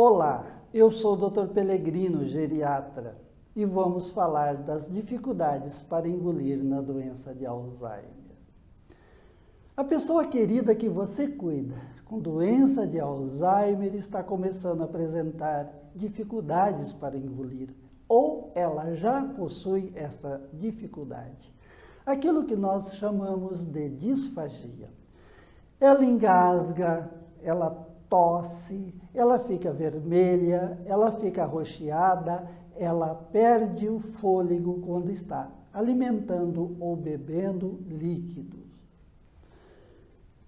Olá, eu sou o Dr. Pelegrino, geriatra, e vamos falar das dificuldades para engolir na doença de Alzheimer. A pessoa querida que você cuida com doença de Alzheimer está começando a apresentar dificuldades para engolir, ou ela já possui essa dificuldade. Aquilo que nós chamamos de disfagia. Ela engasga, ela tosse, ela fica vermelha, ela fica arroxeada, ela perde o fôlego quando está alimentando ou bebendo líquidos.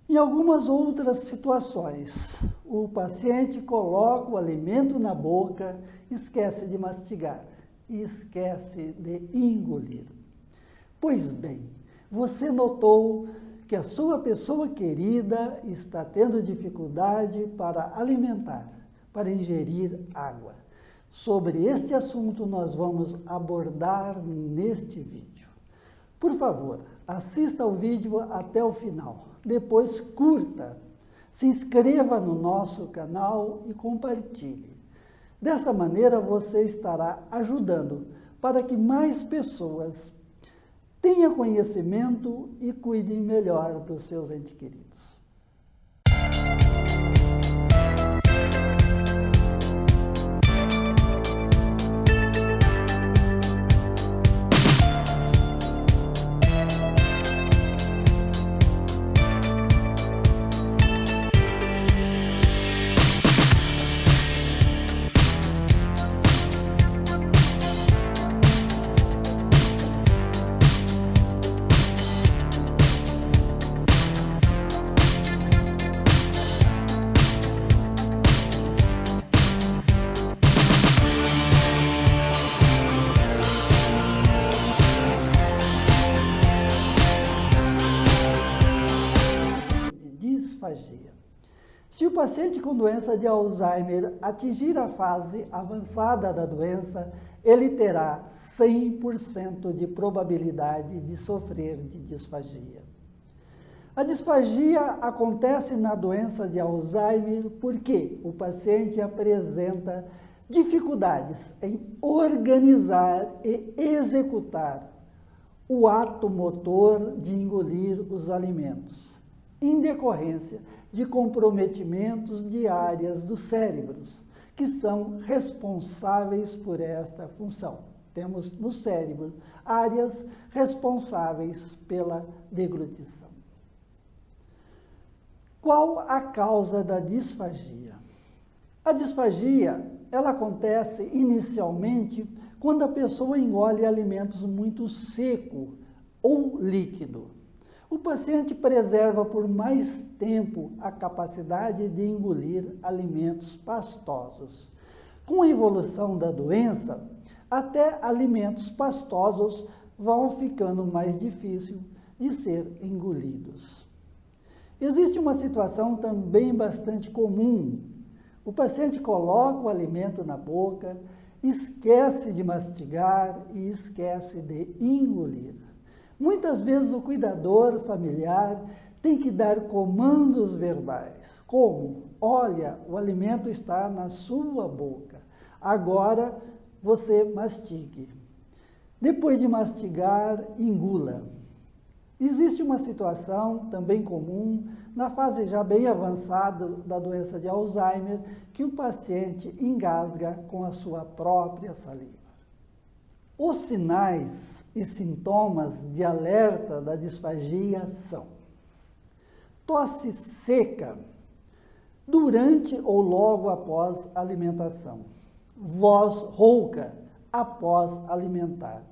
Em algumas outras situações, o paciente coloca o alimento na boca, esquece de mastigar e esquece de engolir. Pois bem, você notou que a sua pessoa querida está tendo dificuldade para alimentar, para ingerir água. Sobre este assunto nós vamos abordar neste vídeo. Por favor, assista ao vídeo até o final, depois curta, se inscreva no nosso canal e compartilhe. Dessa maneira você estará ajudando para que mais pessoas tenha conhecimento e cuide melhor dos seus entes queridos. Disfagia. Se o paciente com doença de Alzheimer atingir a fase avançada da doença, ele terá 100% de probabilidade de sofrer de disfagia. A disfagia acontece na doença de Alzheimer porque o paciente apresenta dificuldades em organizar e executar o ato motor de engolir os alimentos, em decorrência de comprometimentos de áreas dos cérebros, que são responsáveis por esta função. Temos no cérebro áreas responsáveis pela deglutição. Qual a causa da disfagia? A disfagia, ela acontece inicialmente quando a pessoa engole alimentos muito seco ou líquido. O paciente preserva por mais tempo a capacidade de engolir alimentos pastosos. Com a evolução da doença, até alimentos pastosos vão ficando mais difíceis de ser engolidos. Existe uma situação também bastante comum. O paciente coloca o alimento na boca, esquece de mastigar e esquece de engolir. Muitas vezes o cuidador familiar tem que dar comandos verbais, como: olha, o alimento está na sua boca, agora você mastigue. Depois de mastigar, engula. Existe uma situação também comum, na fase já bem avançada da doença de Alzheimer, que o paciente engasga com a sua própria saliva. Os sinais e sintomas de alerta da disfagia são: tosse seca durante ou logo após a alimentação, voz rouca após alimentar,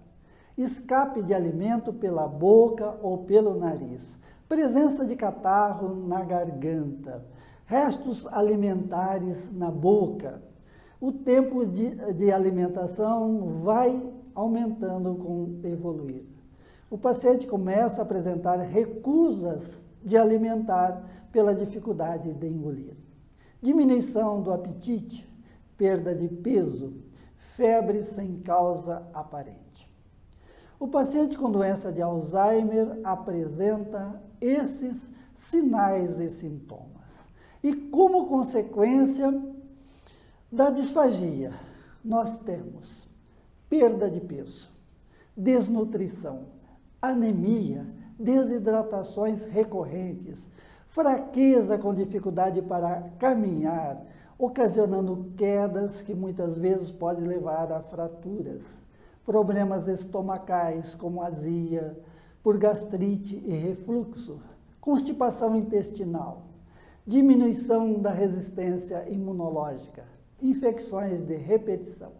escape de alimento pela boca ou pelo nariz, presença de catarro na garganta, restos alimentares na boca. O tempo de alimentação vai aumentando com o evoluir. O paciente começa a apresentar recusas de alimentar pela dificuldade de engolir. Diminuição do apetite, perda de peso, febre sem causa aparente. O paciente com doença de Alzheimer apresenta esses sinais e sintomas. E, como consequência, Da disfagia, nós temos perda de peso, desnutrição, anemia, desidratações recorrentes, fraqueza com dificuldade para caminhar, ocasionando quedas que muitas vezes podem levar a fraturas, problemas estomacais como azia, por gastrite e refluxo, constipação intestinal, diminuição da resistência imunológica, infecções de repetição,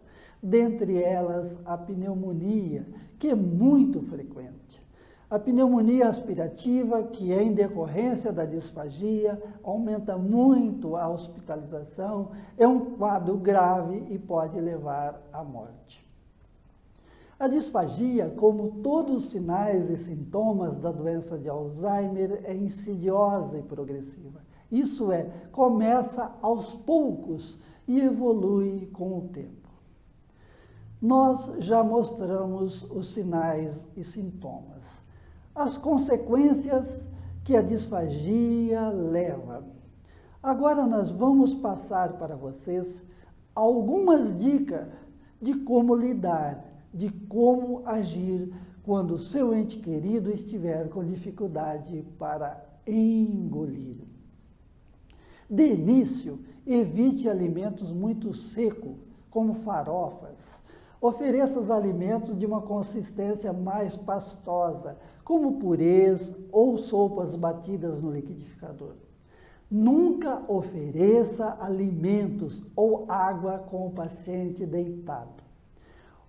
dentre elas a pneumonia, que é muito frequente. A pneumonia aspirativa, que é em decorrência da disfagia, aumenta muito a hospitalização, é um quadro grave e pode levar à morte. A disfagia, como todos os sinais e sintomas da doença de Alzheimer, é insidiosa e progressiva. Isso é, começa aos poucos e evolui com o tempo. Nós já mostramos os sinais e sintomas. As consequências que a disfagia leva. Agora nós vamos passar para vocês algumas dicas de como lidar, de como agir quando o seu ente querido estiver com dificuldade para engolir. De início, evite alimentos muito secos, como farofas. Ofereça os alimentos de uma consistência mais pastosa, como purês ou sopas batidas no liquidificador. Nunca ofereça alimentos ou água com o paciente deitado.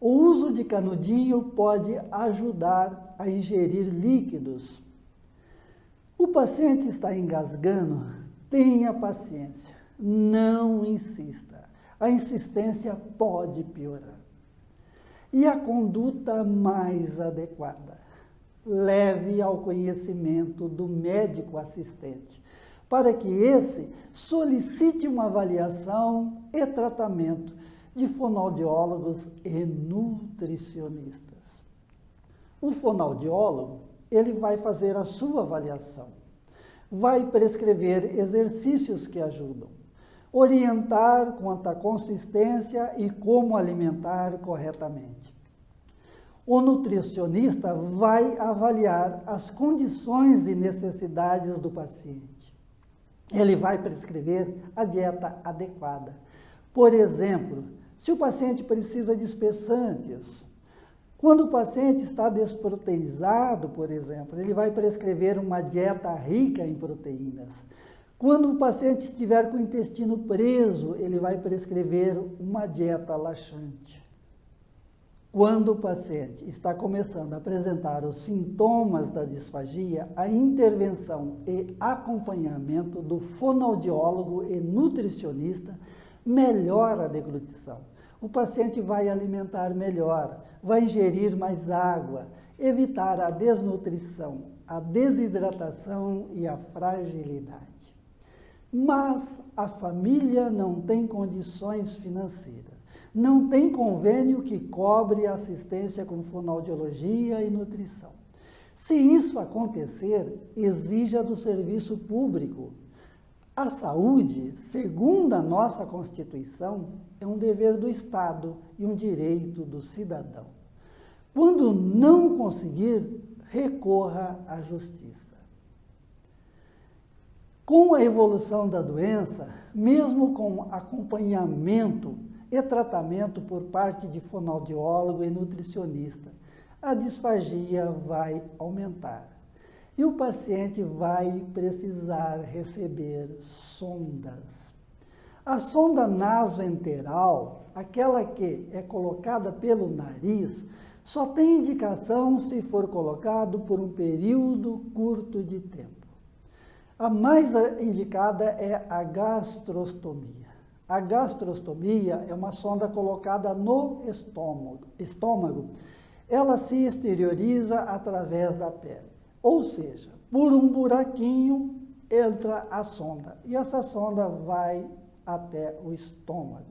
O uso de canudinho pode ajudar a ingerir líquidos. O paciente está engasgando, tenha paciência, não insista. A insistência pode piorar. E a conduta mais adequada? Leve ao conhecimento do médico assistente, para que esse solicite uma avaliação e tratamento de fonoaudiólogos e nutricionistas. O fonoaudiólogo, ele vai fazer a sua avaliação, vai prescrever exercícios que ajudam, orientar quanto à consistência e como alimentar corretamente. O nutricionista vai avaliar as condições e necessidades do paciente. Ele vai prescrever a dieta adequada. Por exemplo, se o paciente precisa de espessantes, quando o paciente está desproteinizado, por exemplo, ele vai prescrever uma dieta rica em proteínas. Quando o paciente estiver com o intestino preso, ele vai prescrever uma dieta laxante. Quando o paciente está começando a apresentar os sintomas da disfagia, a intervenção e acompanhamento do fonoaudiólogo e nutricionista melhora a deglutição. O paciente vai alimentar melhor, vai ingerir mais água, evitar a desnutrição, a desidratação e a fragilidade. Mas a família não tem condições financeiras, não tem convênio que cobre assistência com fonoaudiologia e nutrição. Se isso acontecer, exija do serviço público. A saúde, segundo a nossa Constituição, é um dever do Estado e um direito do cidadão. Quando não conseguir, recorra à justiça. Com a evolução da doença, mesmo com acompanhamento e tratamento por parte de fonoaudiólogo e nutricionista, a disfagia vai aumentar. E o paciente vai precisar receber sondas. A sonda nasoenteral, aquela que é colocada pelo nariz, só tem indicação se for colocado por um período curto de tempo. A mais indicada é a gastrostomia. A gastrostomia é uma sonda colocada no estômago. Ela se exterioriza através da pele. Ou seja, por um buraquinho entra a sonda. E essa sonda vai até o estômago.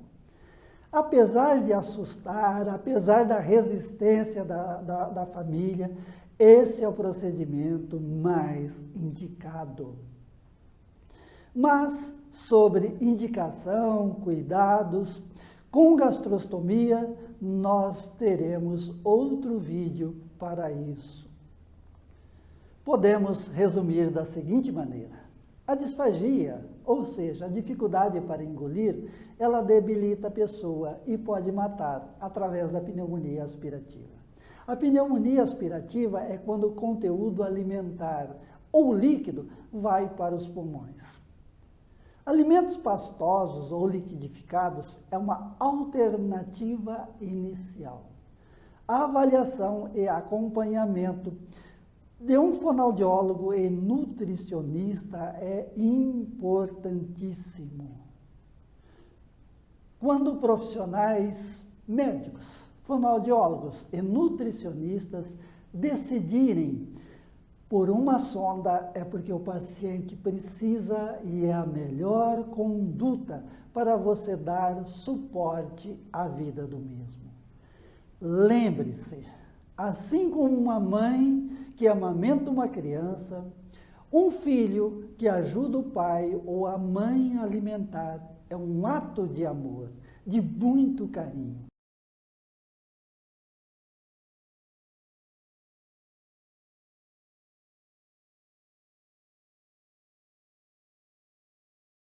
Apesar de assustar, apesar da resistência da família, esse é o procedimento mais indicado. Mas sobre indicação, cuidados. Com gastrostomia, nós teremos outro vídeo para isso. Podemos resumir da seguinte maneira: a disfagia, ou seja, a dificuldade para engolir, ela debilita a pessoa e pode matar através da pneumonia aspirativa. A pneumonia aspirativa é quando o conteúdo alimentar ou líquido vai para os pulmões. Alimentos pastosos ou liquidificados é uma alternativa inicial. A avaliação e acompanhamento de um fonoaudiólogo e nutricionista é importantíssimo. Quando profissionais médicos, fonoaudiólogos e nutricionistas decidirem por uma sonda, é porque o paciente precisa e é a melhor conduta para você dar suporte à vida do mesmo. Lembre-se, assim como uma mãe que amamenta uma criança, um filho que ajuda o pai ou a mãe a alimentar, é um ato de amor, de muito carinho.